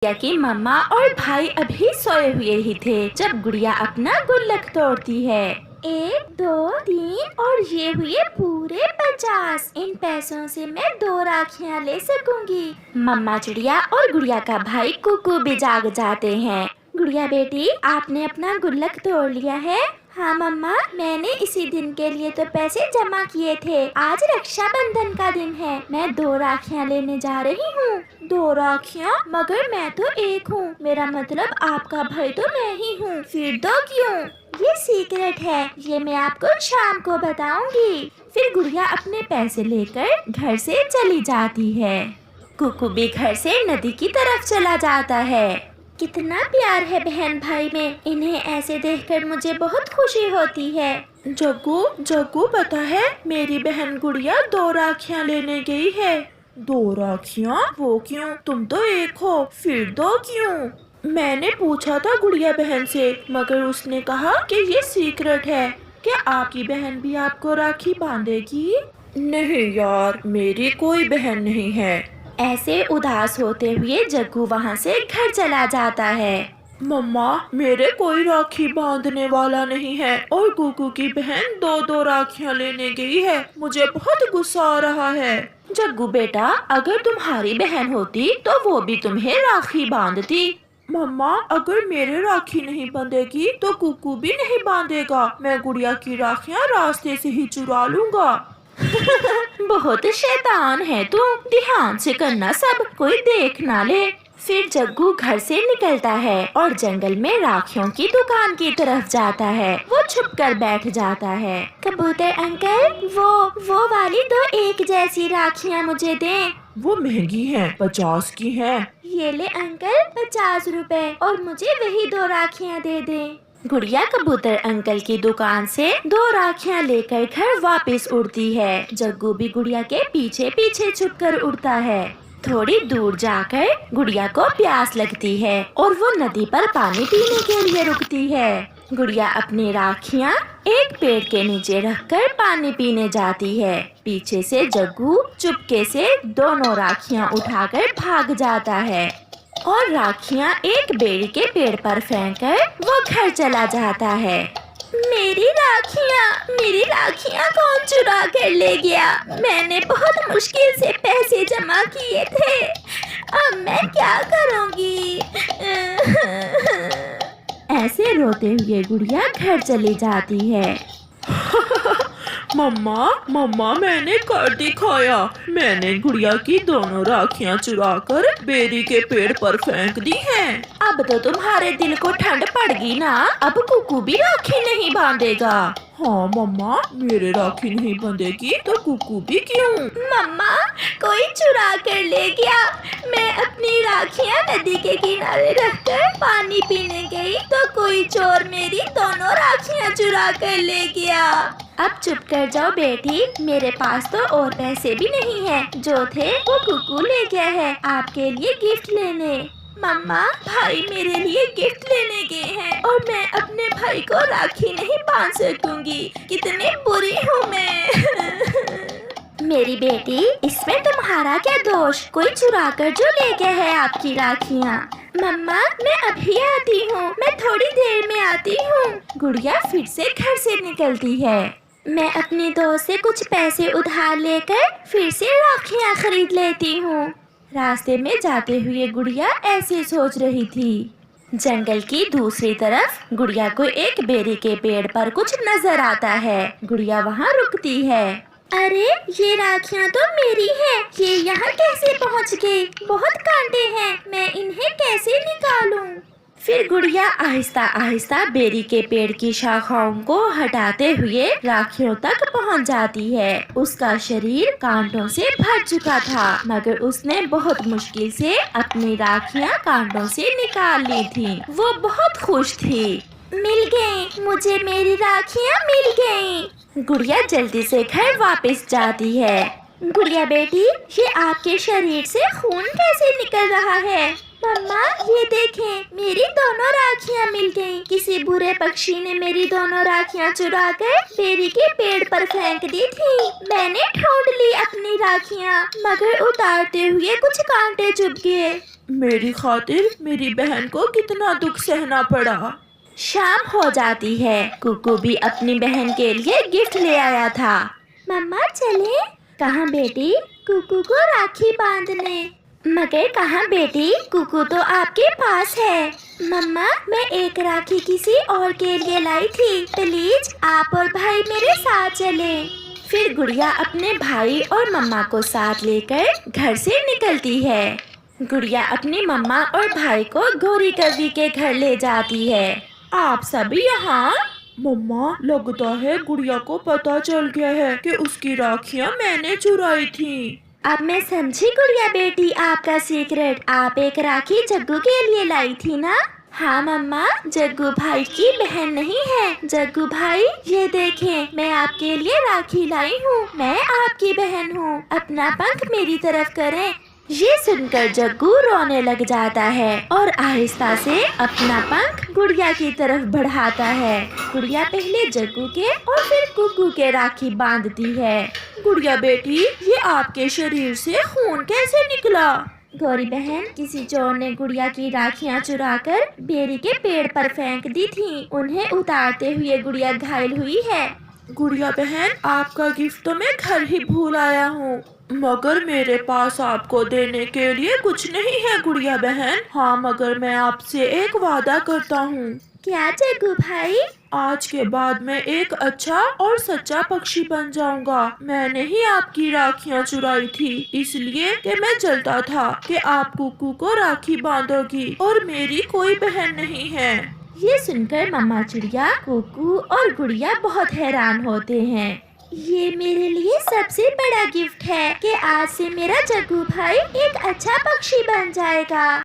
गुड़िया की मम्मा और भाई अभी सोए हुए ही थे जब गुड़िया अपना गुल्लक तोड़ती है। 1, 2, 3 और ये हुए पूरे 50। इन पैसों से मैं 2 राखियाँ ले सकूंगी। मम्मा चिड़िया और गुड़िया का भाई कुकू भी जाग जाते हैं। गुड़िया बेटी, आपने अपना गुल्लक तोड़ लिया है? हाँ मम्मा, मैंने इसी दिन के लिए तो पैसे जमा किए थे। आज रक्षाबंधन का दिन है, मैं 2 राखियाँ लेने जा रही हूँ। 2 राखियाँ? मगर मैं तो 1 हूँ। मेरा मतलब आपका भाई तो मैं ही हूँ। फिर 2 क्यों? ये सीक्रेट है, ये मैं आपको शाम को बताऊंगी। फिर गुड़िया अपने पैसे लेकर घर से चली जाती है। कुकू भी घर से नदी की तरफ चला जाता है। कितना प्यार है बहन भाई में, इन्हें ऐसे देखकर मुझे बहुत खुशी होती है। जग्गू पता है, मेरी बहन गुड़िया 2 राखियाँ लेने गई है। 2 राखियाँ? वो क्यों? तुम तो 1 हो, फिर 2 क्यों? मैंने पूछा था गुड़िया बहन से, मगर उसने कहा कि ये सीक्रेट है। क्या आपकी बहन भी आपको राखी बांधेगी? नहीं यार, मेरी कोई बहन नहीं है। ऐसे उदास होते हुए जग्गू वहाँ से घर चला जाता है। मम्मा, मेरे कोई राखी बांधने वाला नहीं है और कुकू की बहन 2 राखियाँ लेने गई है। मुझे बहुत गुस्सा आ रहा है। जग्गू बेटा, अगर तुम्हारी बहन होती तो वो भी तुम्हें राखी बांधती। मम्मा, अगर मेरे राखी नहीं बांधेगी तो कुकू भी नहीं बांधेगा। मैं गुड़िया की राखियाँ रास्ते से ही चुरा लूंगा। बहुत शैतान है तू, ध्यान से करना, सब कोई देख ना ले। फिर जग्गू घर से निकलता है और जंगल में राखियों की दुकान की तरफ जाता है। वो छुपकर बैठ जाता है। कबूतर अंकल, वो वाली 2 एक जैसी राखियाँ मुझे दें। वो महंगी हैं, 50 की हैं। ये ले अंकल, 50 रुपए, और मुझे वही 2 राखियाँ दे दें। गुड़िया कबूतर अंकल की दुकान से 2 राखियाँ लेकर घर वापस उड़ती है। जग्गू भी गुड़िया के पीछे पीछे छुपकर उड़ता है। थोड़ी दूर जाकर गुड़िया को प्यास लगती है और वो नदी पर पानी पीने के लिए रुकती है। गुड़िया अपनी राखियाँ एक पेड़ के नीचे रखकर पानी पीने जाती है। पीछे से जग्गू चुपके से दोनों राखियाँ उठाकर भाग जाता है और राखियाँ एक बेरी के पेड़ पर फेंककर वो घर चला जाता है। मेरी राखियाँ कौन चुरा कर ले गया? मैंने बहुत मुश्किल से पैसे जमा किए थे, अब मैं क्या करूँगी? ऐसे रोते हुए गुड़िया घर चली जाती है। मम्मा, मैंने कर दिखाया। मैंने गुड़िया की दोनों राखियाँ चुराकर बेरी के पेड़ पर फेंक दी हैं। अब तो तुम्हारे दिल को ठंड पड़ गई ना? अब कुकू भी राखी नहीं बांधेगा। हाँ मम्मा, मेरे राखी नहीं बांधेगी तो कुकू भी क्यों? मम्मा, कोई चुरा कर ले गया। मैं अपनी राखियाँ नदी के किनारे रखकर पानी पीने गई तो कोई चोर मेरी दोनों राखियाँ चुरा कर ले गया। अब चुप कर जाओ बेटी, मेरे पास तो और पैसे भी नहीं हैं। जो थे वो कुकू ले गया है आपके लिए गिफ्ट लेने। मम्मा, भाई मेरे लिए गिफ्ट लेने गए हैं और मैं अपने भाई को राखी नहीं बांध सकूंगी। कितनी बुरी हूँ मैं। मेरी बेटी, इसमें तुम्हारा क्या दोष? कोई चुरा कर जो ले गया है आपकी राखियाँ। मम्मा, मैं अभी आती हूँ, मैं थोड़ी देर में आती हूँ। गुड़िया फिर से घर से निकलती है। मैं अपने दोस्त से कुछ पैसे उधार लेकर फिर से राखियाँ खरीद लेती हूँ। रास्ते में जाते हुए गुड़िया ऐसे सोच रही थी। जंगल की दूसरी तरफ गुड़िया को एक बेरी के पेड़ पर कुछ नजर आता है। गुड़िया वहाँ रुकती है। अरे, ये राखियाँ तो मेरी हैं। ये यहाँ कैसे पहुँच गई? बहुत कांटे हैं, मैं इन्हें कैसे निकालूं? फिर गुड़िया आहिस्ता आहिस्ता बेरी के पेड़ की शाखाओं को हटाते हुए राखियों तक पहुंच जाती है। उसका शरीर कांटों से भर चुका था, मगर उसने बहुत मुश्किल से अपनी राखियां कांटों से निकाल ली थी। वो बहुत खुश थी। मिल गई, मुझे मेरी राखियां मिल गईं। गुड़िया जल्दी से घर वापस जाती है। गुड़िया बेटी, ये आपके शरीर से खून कैसे निकल रहा है? मम्मा ये देखें, मेरी दोनों राखियाँ मिल गईं। किसी बुरे पक्षी ने मेरी दोनों राखियाँ चुरा कर बेरी के पेड़ पर फेंक दी थी। मैंने ढूंढ ली अपनी राखियाँ, मगर उतारते हुए कुछ कांटे चुभ गए। मेरी खातिर मेरी बहन को कितना दुख सहना पड़ा। शाम हो जाती है। कुकू भी अपनी बहन के लिए गिफ्ट ले आया था। मम्मा चले? कहाँ बेटी? कुकू को राखी बांधने। मगर कहाँ बेटी? कुकू तो आपके पास है। मम्मा मैं एक राखी किसी और के लिए लाई थी, प्लीज आप और भाई मेरे साथ चले। फिर गुड़िया अपने भाई और मम्मा को साथ लेकर घर से निकलती है। गुड़िया अपनी मम्मा और भाई को गौरी कवि के घर ले जाती है। आप सभी यहाँ? मम्मा लगता है गुड़िया को पता चल गया है कि उसकी राखियाँ मैंने चुराई थी। अब मैं समझी गुड़िया बेटी आपका सीक्रेट। आप एक राखी जग्गू के लिए लाई थी ना? हाँ मम्मा, जग्गू भाई की बहन नहीं है। जग्गू भाई ये देखें, मैं आपके लिए राखी लाई हूँ। मैं आपकी बहन हूँ, अपना पंख मेरी तरफ करें। ये सुनकर जग्गू रोने लग जाता है और आहिस्ता से अपना पंख गुड़िया की तरफ बढ़ाता है। गुड़िया पहले जग्गू के और फिर कुकू के राखी बांधती है। गुड़िया बेटी, ये आपके शरीर से खून कैसे निकला? गौरी बहन, किसी चोर ने गुड़िया की राखियाँ चुराकर बेरी के पेड़ पर फेंक दी थी। उन्हें उतारते हुए गुड़िया घायल हुई है। गुड़िया बहन, आपका गिफ्ट तो मैं घर ही भूल आया हूँ, मगर मेरे पास आपको देने के लिए कुछ नहीं है गुड़िया बहन। हाँ, मगर मैं आपसे एक वादा करता हूँ। क्या जग्गू भाई? आज के बाद मैं एक अच्छा और सच्चा पक्षी बन जाऊंगा। मैंने ही आपकी राखियाँ चुराई थी, इसलिए कि मैं जलता था कि आप कुकू को राखी बांधोगी और मेरी कोई बहन नहीं है। ये सुनकर मम्मा चिड़िया, कुकू और गुड़िया बहुत हैरान होते हैं। ये मेरे लिए सबसे बड़ा गिफ्ट है कि आज से मेरा जग्गू भाई एक अच्छा पक्षी बन जाएगा।